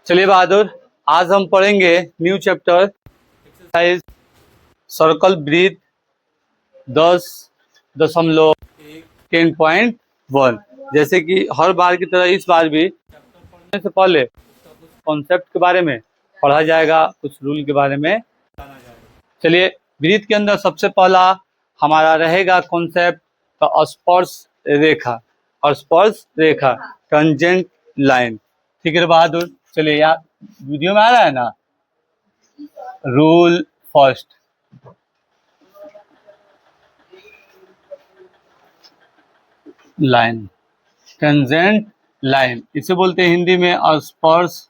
चलिए बहादुर, आज हम पढ़ेंगे न्यू चैप्टर एक्सरसाइज सर्कल ब्रीथ 10.10.1। जैसे कि हर बार की तरह इस बार भी पढ़ने से पहले कॉन्सेप्ट के बारे में पढ़ा जाएगा, कुछ रूल के बारे में जाना जाएगा। चलिए, ब्रीथ के अंदर सबसे पहला हमारा रहेगा कॉन्सेप्ट का स्पर्श रेखा और स्पर्श रेखा टेंजेंट लाइन। ठीक है बहादुर, चलिए यार वीडियो में आ रहा है ना। Rule first, line tangent line, इसे बोलते हैं हिंदी में स्पर्श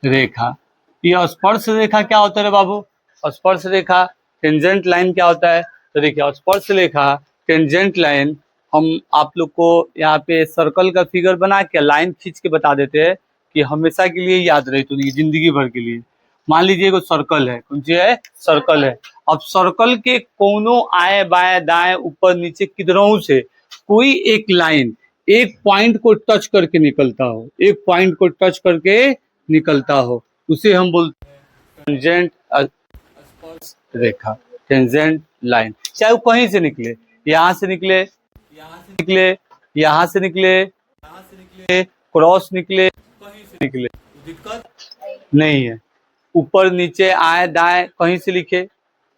रेखा। ये स्पर्श रेखा क्या होता है बाबू? स्पर्श रेखा टेंजेंट लाइन क्या होता है? तो देखिए, स्पर्श रेखा टेंजेंट लाइन हम आप लोग को यहाँ पे सर्कल का फिगर बना के लाइन खींच के बता देते हैं कि हमेशा के लिए याद रहे, तो जिंदगी भर के लिए। मान लीजिए कोई सर्कल है, कौन सी है? सर्कल है। अब सर्कल के कोनों आए बाएं दाएं ऊपर नीचे किधरों से कोई एक लाइन एक पॉइंट को टच करके निकलता हो, एक पॉइंट को टच करके निकलता हो, उसे हम बोलते हैं टेंजेंट स्पर्श रेखा, टेंजेंट लाइन। चाहे वो कहीं से निकले, यहाँ से निकले, यहाँ से निकले, यहाँ से निकले, यहाँ से निकले, क्रॉस निकले, कहीं से निकले, दिक्कत नहीं है। ऊपर नीचे आए दाएं कहीं से लिखे,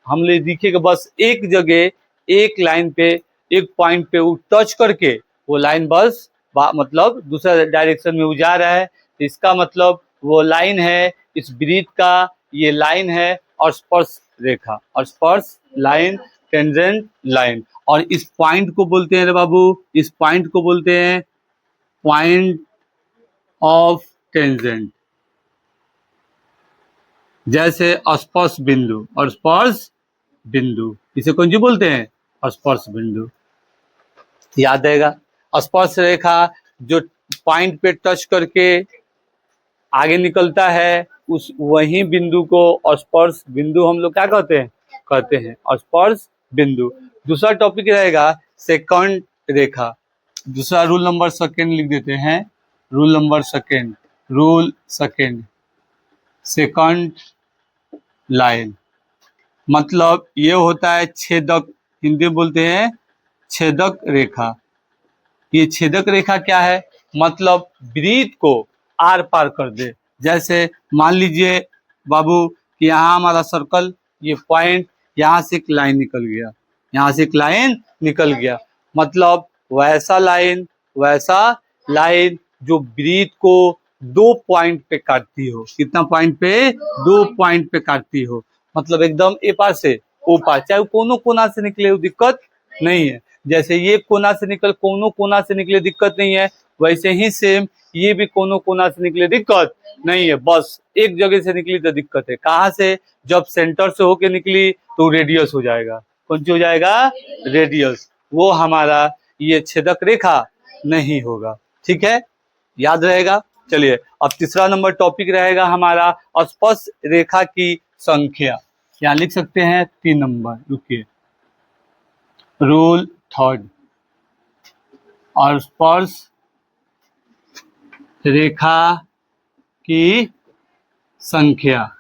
हम लिखे कि बस एक जगह एक लाइन पे एक पॉइंट पे टच करके वो लाइन बस मतलब दूसरा डायरेक्शन में जा रहा है, इसका मतलब वो लाइन है। इस ब्रीथ का ये लाइन है और स्पर्श रेखा और स्पर्श लाइन टेंजेंट लाइन। और इस पॉइंट को बोलते हैं रे बाबू, इस पॉइंट को बोलते हैं पॉइंट ऑफ टेंजेंट। जैसे स्पर्श बिंदु और स्पर्श बिंदु, इसे कौन सी बोलते हैं? स्पर्श बिंदु। याद रहेगा, स्पर्श रेखा जो पॉइंट पे टच करके आगे निकलता है उस वही बिंदु को स्पर्श बिंदु हम लोग क्या कहते हैं? कहते हैं स्पर्श बिंदु। दूसरा टॉपिक रहेगा सेकंड रेखा। दूसरा रूल नंबर सेकंड लिख देते हैं, rule number second, rule second, second line मतलब ये होता है छेदक, हिंदी बोलते हैं छेदक रेखा। ये छेदक रेखा क्या है? मतलब ब्रीथ को आर पार कर दे। जैसे मान लीजिए बाबू कि यहाँ हमारा सर्कल, ये पॉइंट, यहाँ से एक लाइन निकल गया, यहाँ से एक लाइन निकल गया, मतलब वैसा लाइन जो ब्रीथ को 2 पॉइंट पे काटती हो। कितना पॉइंट पे? 2 पॉइंट पे काटती हो, मतलब एकदम ए पार से ओ पार, चाहे कोनो कोना से निकले वो दिक्कत नहीं है। जैसे ये कोना से निकल कोनो कोना से निकले दिक्कत नहीं है, वैसे ही सेम ये भी कोनो कोना से निकले दिक्कत नहीं है, बस एक जगह से निकली तो दिक्कत है। कहाँ से? जब सेंटर से होके निकली तो रेडियस हो जाएगा। कौन सी हो जाएगा? रेडियस। वो हमारा ये छेदक रेखा नहीं होगा। ठीक है, याद रहेगा। चलिए, अब तीसरा नंबर टॉपिक रहेगा हमारा स्पर्श रेखा की संख्या। यहाँ लिख सकते हैं 3 नंबर, रुकिए। रूल थर्ड, और स्पर्श रेखा की संख्या,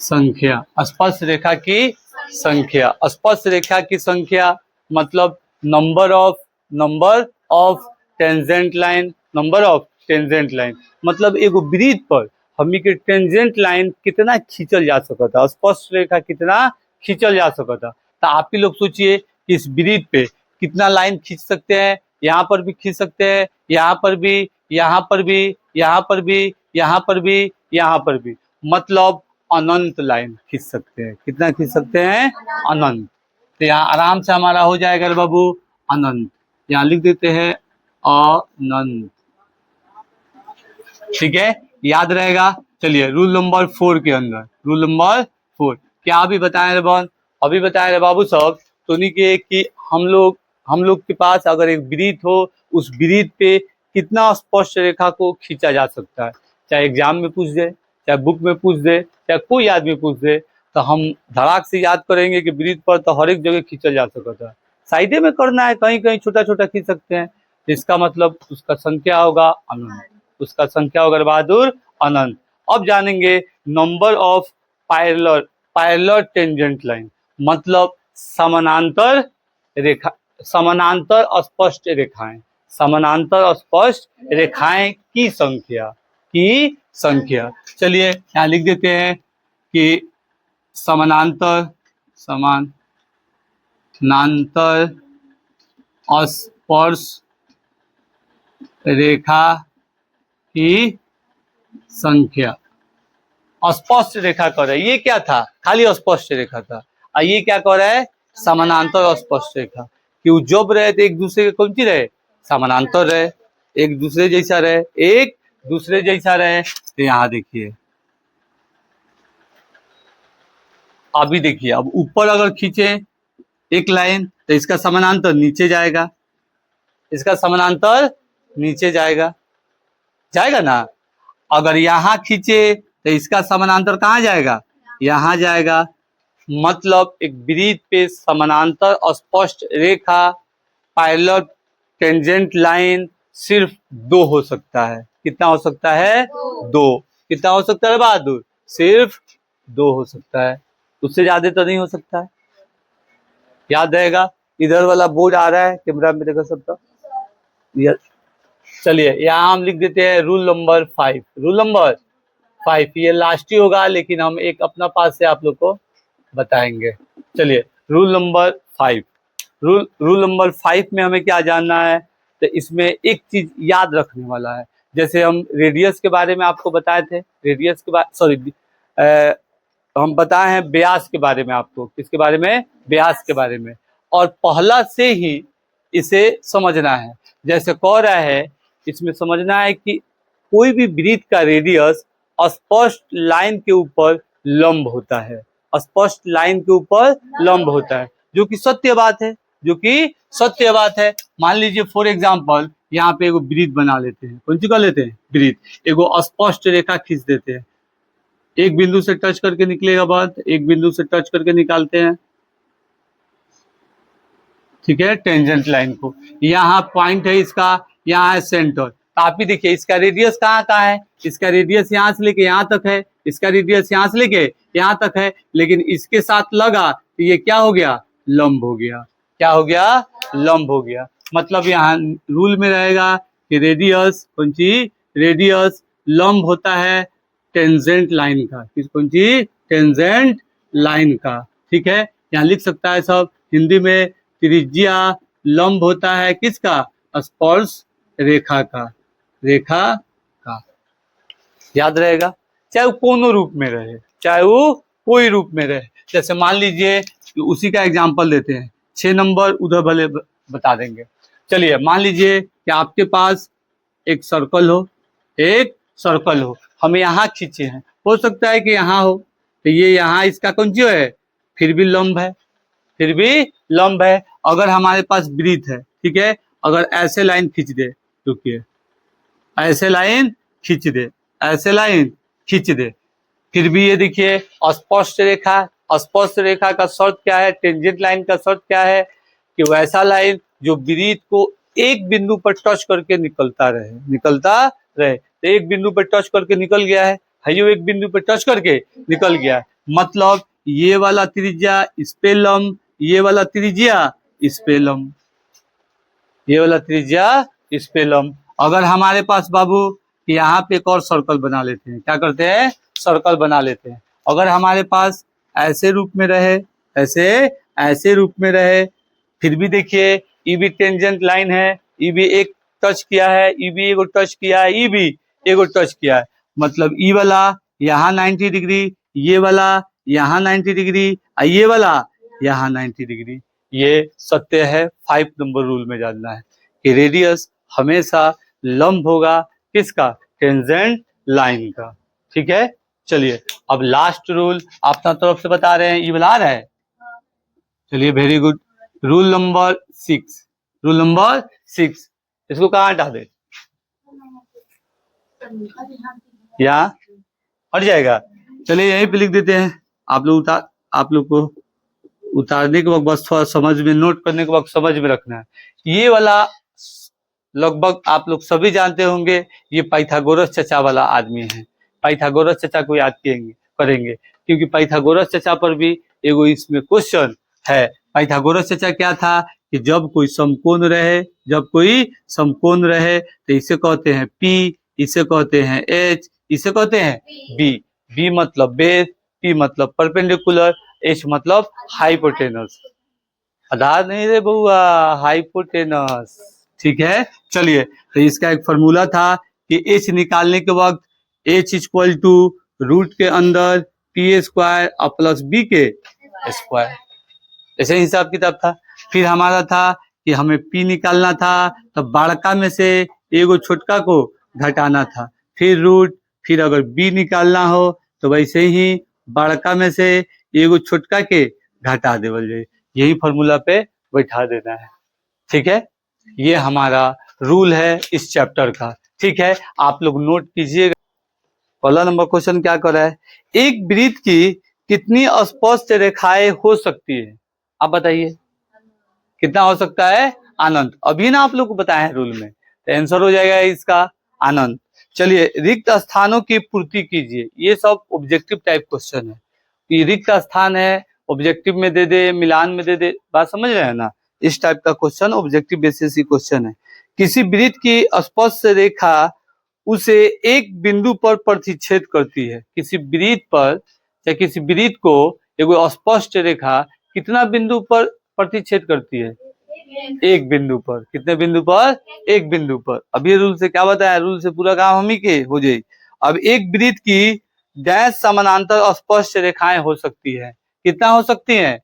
स्पर्श रेखा की संख्या। स्पर्श रेखा की संख्या मतलब number of tangent line, number of tangent line मतलब एगो ब्रीथ पर हमी के टेंजेंट लाइन कितना खींचल जा सकता, स्पर्श रेखा कितना खींचल जा सकता। तो आप ही लोग सोचिए कि इस ब्रीथ पे कितना लाइन खींच सकते हैं। यहाँ पर भी खींच सकते हैं, यहाँ पर भी, यहाँ पर भी, यहाँ पर भी, यहाँ पर भी, यहाँ पर भी, मतलब अनंत लाइन खींच सकते हैं। कितना खींच सकते हैं? अनंत। तो यहाँ आराम से हमारा हो जाएगा बाबू अनंत। यहाँ लिख देते हैं अनंत। ठीक है, याद रहेगा। चलिए, रूल नंबर 4 के अंदर, रूल नंबर 4 क्या अभी बताए अभी बताए रहे बाबू साहब, तो नहीं कि हम लोग के पास अगर एक ब्रीथ हो, उस ब्रीथ पे कितना स्पर्श रेखा को खींचा जा सकता है। चाहे एग्जाम में पूछ दे, चाहे बुक में पूछ दे, चाहे कोई आदमी पूछ दे, तो हम धड़ाक से याद करेंगे कि ब्रीथ पर तो हर एक जगह खींचा जा सकता है। साइडे में करना है, कहीं कहीं छोटा छोटा खींच सकते हैं, इसका मतलब उसका संख्या होगा अनंत। उसका संख्या होगा बहादुर अनंत। अब जानेंगे number of parallel tangent line, मतलब समानांतर रेखा, समानांतर स्पष्ट रेखाएं, समानांतर स्पष्ट रेखाएं की संख्या। चलिए यहाँ लिख देते हैं कि समानांतर स्पर्श रेखा की संख्या। स्पष्ट रेखा कर रहा है, ये क्या था, खाली स्पष्ट रेखा था, और ये क्या कर रहा है, समानांतर स्पष्ट रेखा। कि जब रहे तो एक दूसरे के कौन सी रहे, समानांतर रहे, एक दूसरे जैसा रहे, एक दूसरे जैसा रहे। तो यहाँ देखिए, अभी देखिए, अब ऊपर अगर खींचे एक लाइन तो इसका समानांतर नीचे जाएगा, इसका समानांतर नीचे जाएगा ना। अगर यहाँ खींचे तो इसका समानांतर कहाँ जाएगा, यहाँ जाएगा। मतलब एक वृत्त पे समानांतर स्पष्ट रेखा पैरेलल टेंजेंट लाइन सिर्फ दो हो सकता है। कितना हो सकता है, दो। कितना हो सकता है बहादुर, सिर्फ दो हो सकता है, उससे ज्यादा तो नहीं हो सकता है। याद रहेगा, इधर वाला बोर्ड आ रहा है कैमरा में, देखो सबका। चलिए यहाँ हम लिख देते हैं रूल नंबर 5। रूल नंबर 5 ये लास्ट ही होगा, लेकिन हम एक अपना पास से आप लोग को बताएंगे। चलिए रूल नंबर 5, रूल नंबर 5 में हमें क्या जानना है, तो इसमें एक चीज याद रखने वाला है। जैसे हम रेडियस के बारे में आपको बताए थे, रेडियस के बारे, सॉरी हम बताए हैं व्यास के बारे में आपको। किसके बारे में, व्यास के बारे में। और पहला से ही इसे समझना है। जैसे कह रहा है, इसमें समझना है कि कोई भी वृत्त का रेडियस स्पष्ट लाइन के ऊपर लंब होता है, स्पष्ट लाइन के ऊपर लंब होता है, जो कि सत्य बात है, जो कि सत्य बात है। मान लीजिए फॉर एग्जांपल यहाँ पे एगो वृत्त बना लेते हैं, कौन सी कर लेते हैं, वृत्त। एगो स्पष्ट रेखा खींच देते हैं, एक बिंदु से टच करके निकलेगा बात, एक बिंदु से टच करके निकालते हैं, ठीक है, टेंजेंट लाइन को। यहाँ पॉइंट है इसका, यहाँ है सेंटर। तो आप ही देखिए इसका रेडियस कहाँ है, इसका रेडियस यहाँ से लेके यहाँ तक है, इसका रेडियस यहाँ से लेके यहाँ तक है, लेकिन इसके साथ लगा तो ये क्या हो गया, लंब हो गया। क्या हो गया, लंब हो गया। मतलब यहाँ रूल में रहेगा कि रेडियस, कौन सी, रेडियस लंब होता है टेंजेंट लाइन का। किस, कौन सी, टेंजेंट लाइन का। ठीक है, यहाँ लिख सकता है सब हिंदी में, त्रिज्या लंब होता है किसका, स्पर्श रेखा का, रेखा का। याद रहेगा, चाहे वो कोनो रूप में रहे, चाहे वो कोई रूप में रहे। जैसे मान लीजिए उसी का एग्जांपल लेते हैं, 6 नंबर उधर भले बता देंगे। चलिए मान लीजिए कि आपके पास एक सर्कल हो, एक सर्कल हो, हम यहाँ खींचे हैं, हो सकता है कि यहाँ हो, तो ये यहाँ इसका कौन सी है, फिर भी लंब है, फिर भी लंब है। अगर हमारे पास वृत्त है, ठीक है, अगर ऐसे लाइन खींच दे, रुकिए, ऐसे लाइन खींच दे, ऐसे लाइन खींच दे, फिर भी ये देखिए स्पष्ट रेखा। स्पष्ट रेखा का शर्त क्या है, टेंजेंट लाइन का शर्त क्या है, कि वैसा लाइन जो वृत्त को एक बिंदु पर टच करके निकलता रहे। तो एक बिंदु पर टच करके निकल गया है, यो एक बिंदु पर टच करके निकल गया है, मतलब ये वाला त्रिज्या इस पे लंब, ये वाला त्रिज्या इस पे लंब, ये वाला त्रिज्या इस पे लंब। अगर हमारे पास बाबू यहाँ पे एक और सर्कल बना लेते हैं, क्या करते हैं, सर्कल बना लेते हैं। अगर हमारे पास ऐसे रूप में रहे, ऐसे रूप में रहे, फिर भी देखिए ई भी टेंजेंट लाइन है, ई भी एक टच किया है, ई भी एगो टच किया है, ई भी एगो टच किया है, मतलब ई वाला यहाँ 90 डिग्री, ये वाला यहाँ 90 डिग्री, ये वाला यहाँ 90 डिग्री। ये सत्य है। 5 नंबर रूल में जानना है कि रेडियस हमेशा लंब होगा किसका, टेंजेंट लाइन का। ठीक है, चलिए अब लास्ट रूल अपना तरफ से बता रहे हैं, ये बता रहा है। चलिए very good. Rule number 6, rule number 6, इसको कहाँ हटा दे, यहाँ हट जाएगा। चलिए यहीं पे लिख देते हैं, आप लोग को उतारने के वक्त बस थोड़ा समझ में, नोट करने के वक्त समझ में रखना है। ये वाला लगभग आप लोग सभी जानते होंगे, ये पाइथागोरस चचा वाला आदमी है। पाइथागोरस चचा को याद करेंगे क्योंकि पाइथागोरस चचा पर भी एगो इसमें क्वेश्चन है। पाइथागोरस चचा क्या था कि जब कोई समकोण रहे तो इसे कहते हैं P, इसे कहते हैं H, इसे कहते हैं B। B मतलब बेस, P मतलब परपेंडिकुलर, H मतलब हाइपोटेनस। आधार नहीं रे बउआ, हाइपोटेनस। ठीक है, चलिए तो इसका एक फॉर्मूला था कि H निकालने के वक्त H इक्वल टू रूट के अंदर P स्क्वायर और प्लस B के स्क्वायर, ऐसे हिसाब किताब था। फिर हमारा था कि हमें P निकालना था तो बड़का में से एगो छोटका को घटाना था, फिर रूट, फिर अगर B निकालना हो तो वैसे ही बड़का में से एगो छोटका के घटा देवल जाए, यही फॉर्मूला पे बैठा देना है। ठीक है, ये हमारा रूल है इस चैप्टर का। ठीक है, आप लोग नोट कीजिएगा। पहला नंबर क्वेश्चन क्या कर रहा है, एक वृत्त की कितनी स्पष्ट रेखाएं हो सकती है? आप बताइए कितना हो सकता है? अनंत। अभी ना आप लोग को बताया है रूल में, तो आंसर हो जाएगा इसका अनंत। चलिए, रिक्त स्थानों की पूर्ति कीजिए। ये सब ऑब्जेक्टिव टाइप क्वेश्चन है कि रिक्त स्थान है, ऑब्जेक्टिव में दे दे, मिलान में दे दे, बात समझ रहे हैं ना? इस टाइप का क्वेश्चन ऑब्जेक्टिव बेसिस की क्वेश्चन है। किसी वृत्त की स्पर्श रेखा उसे एक बिंदु पर प्रतिच्छेद करती है। किसी वृत्त पर या किसी वृत्त को एगो स्पष्ट रेखा कितना बिंदु पर प्रतिच्छेद करती है? एक बिंदु पर। कितने बिंदु पर? एक बिंदु पर। अब ये रूल से क्या बताया? रूल से पूरा काम हम ही के हो जाए। अब एक वृत्त की डैश समानांतर स्पष्ट रेखाएं हो सकती है। कितना हो सकती हैं?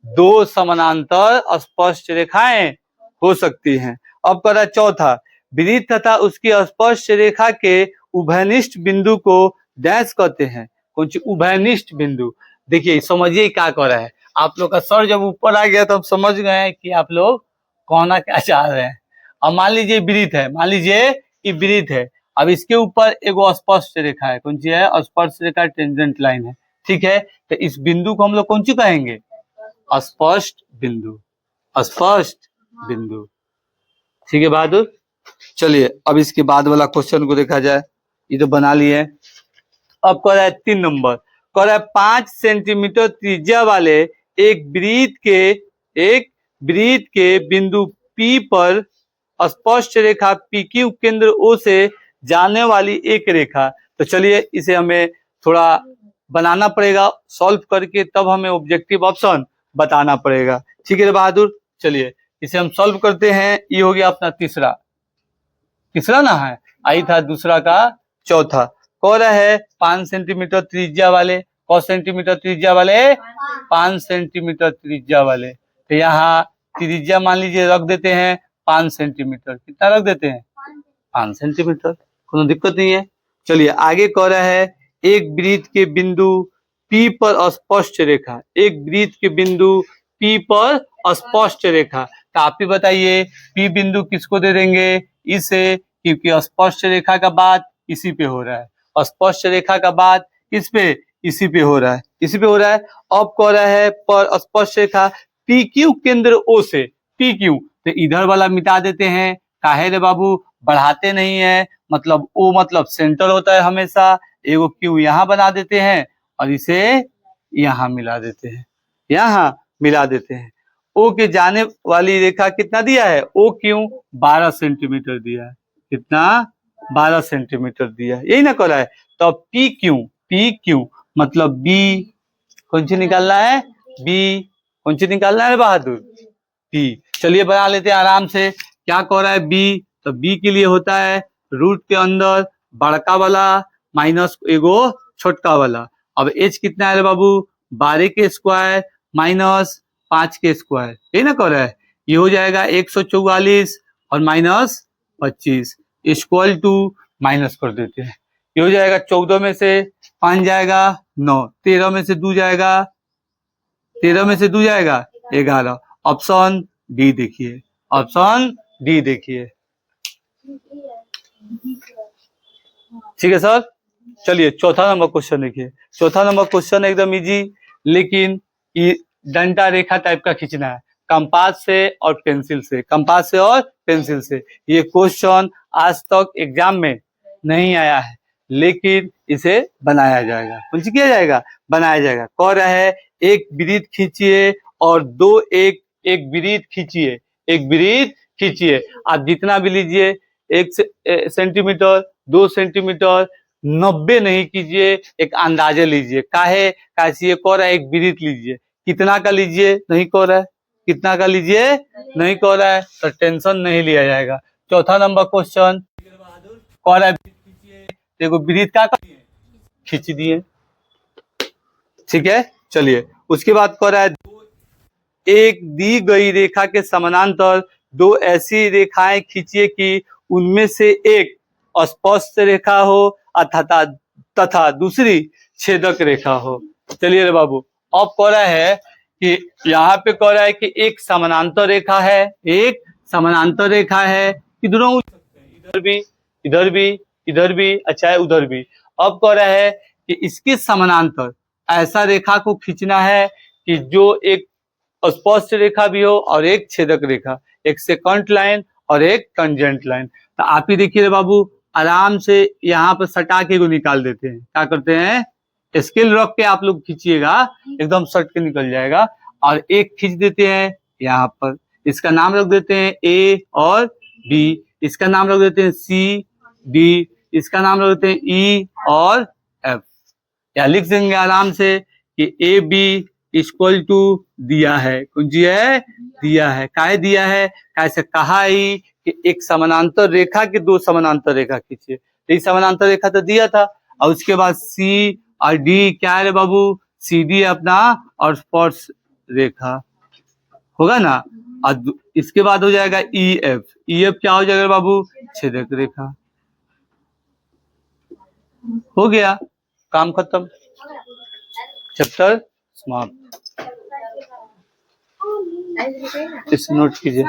2 समानांतर स्पष्ट रेखाएं हो सकती हैं। अब करा चौथा, वृत्त तथा उसकी स्पष्ट रेखा के उभयनिष्ठ बिंदु को डैश कहते हैं। कौन सी? उभयनिष्ठ बिंदु। देखिए समझिए क्या कर रहा है। आप लोग का सर जब ऊपर आ गया तो हम समझ गए कि आप लोग कहना क्या चाह रहे हैं। अब मान लीजिए वृत्त है, मान लीजिए ये वृत्त है। अब इसके ऊपर एगो स्पष्ट रेखा है। कौन सी है? स्पष्ट रेखा, टेंजेंट लाइन है। ठीक है, तो इस बिंदु को हम लोग कौन सी कहेंगे? स्पष्ट बिंदु। स्पष्ट बिंदु। ठीक है बहादुर। चलिए अब इसके बाद वाला क्वेश्चन को देखा जाए। ये तो बना लिए। अब कह रहा है 3 नंबर, कह रहा है 5 सेंटीमीटर त्रिज्या वाले एक वृत्त के बिंदु P पर स्पष्ट रेखा PQ केंद्र O से जाने वाली एक रेखा। तो चलिए इसे हमें थोड़ा बनाना पड़ेगा, सॉल्व करके तब हमें ऑब्जेक्टिव ऑप्शन बताना पड़ेगा। ठीक है बहादुर, चलिए इसे हम सॉल्व करते हैं। ये हो गया अपना तीसरा ना है, आई था दूसरा का चौथा। कह रहा है 5 सेंटीमीटर त्रिज्या वाले, कौ सेंटीमीटर त्रिज्या वाले? 5 सेंटीमीटर त्रिज्या वाले। तो यहाँ त्रिज्या मान लीजिए रख देते हैं 5 सेंटीमीटर। कितना रख देते हैं? 5 सेंटीमीटर, कोई दिक्कत नहीं है। चलिए आगे कह रहा है एक वृत्त के बिंदु P पर स्पष्ट रेखा, एक वृत्त के बिंदु P पर स्पष्ट रेखा। तो आप ही बताइए P बिंदु किसको दे देंगे? इसे, क्योंकि स्पष्ट रेखा का बात इसी पे हो रहा है। स्पष्ट रेखा का बात किस पे? इसी पे हो रहा है, इसी पे हो रहा है। अब कह रहा है पर स्पष्ट रेखा PQ केंद्र O से, PQ तो इधर वाला मिटा देते हैं। काहे रे बाबू? बढ़ाते नहीं है, मतलब O मतलब सेंटर होता है हमेशा। एगो Q यहाँ बना देते हैं और इसे यहाँ मिला देते हैं, यहाँ मिला देते हैं। O के जाने वाली रेखा कितना दिया है? OQ 12 सेंटीमीटर दिया है। कितना? 12 सेंटीमीटर दिया है, यही ना कर रहा है। तो PQ मतलब B। कौन सी निकालना है? B। कौन सी निकालना है बहादुर? B। चलिए बना लेते हैं आराम से। क्या कह रहा है? B। तो B के लिए होता है रूट के अंदर बड़का वाला माइनस एगो छोटका वाला। अब H कितना है बाबू? 12 के स्क्वायर माइनस 5 के स्क्वायर, यही ना कह रहा है। ये हो जाएगा 144 और माइनस 25 इक्वल टू, माइनस कर देते हैं। ये हो जाएगा 14 में से 5 जाएगा 9, 13 में से 2 जाएगा 11। ऑप्शन डी देखिए, ऑप्शन डी देखिए। ठीक है सर। चलिए चौथा नंबर क्वेश्चन देखिए। चौथा नंबर क्वेश्चन एकदम इजी, लेकिन ये डंडा रेखा टाइप का खींचना है। कंपास से और पेंसिल से, कंपास से और पेंसिल से। ये क्वेश्चन आज तक एग्जाम में नहीं आया है, लेकिन इसे बनाया जाएगा। कुछ किया जाएगा, बनाया जाएगा। कह रहा है एक वृत्त खींचिए और दो एक वृत्त खींचिए, एक वृत्त खींचिए। आप जितना भी लीजिए, 1 सेंटीमीटर, 2 सेंटीमीटर, 90 नहीं कीजिए, एक अंदाजे लीजिए। काहे कैसे ये कह रहा है एक वृत्त लीजिए, कितना का लीजिए नहीं कह रहा है, कितना का लीजिए नहीं कह रहा है, तो टेंशन नहीं लिया जाएगा। चौथा नंबर क्वेश्चन कह रहा है देखो वृत्त का खींच दिए, ठीक है। चलिए उसके बाद कह रहा है एक दी गई रेखा के समानांतर दो ऐसी रेखाएं खींचिए कि उनमें से एक स्पर्श रेखा हो तथा दूसरी छेदक रेखा हो। चलिए रे बाबू, अब कह रहा है कि यहाँ पे कह रहा है कि एक समानांतर रेखा है, एक समानांतर रेखा है, किधरों इधर भी, इधर भी, इधर भी, अच्छा है उधर भी। अब कह रहा है कि इसके समानांतर ऐसा रेखा को खींचना है कि जो एक स्पर्श रेखा भी हो और एक छेदक रेखा, एक सेकंड लाइन और एक टेंजेंट लाइन। तो आप ही देखिए बाबू, आराम से यहाँ पर सटा के को निकाल देते हैं। क्या करते हैं, स्केल रख के आप लोग खींचिएगा, एकदम सट के निकल जाएगा। और एक खींच देते हैं यहाँ पर, इसका नाम रख देते हैं ए और बी, इसका नाम रख देते हैं सी डी, इसका नाम रख देते हैं ई और एफ। या लिख देंगे आराम से कि ए बी इक्वल टू दिया है, कुछ है दिया है, काहे दिया है, कैसे कहा ही कि एक समानांतर रेखा के दो समानांतर रेखा खींचिए। एक समानांतर रेखा तो दिया था, और उसके बाद सी और डी क्या है रे बाबू, सी डी अपना और स्पर्श रेखा होगा ना। और इसके बाद हो जाएगा ई एफ, ई एफ क्या हो जाएगा बाबू, छेदक रेखा। हो गया, काम खत्म, चैप्टर समाप्त। इस नोट कीजिए।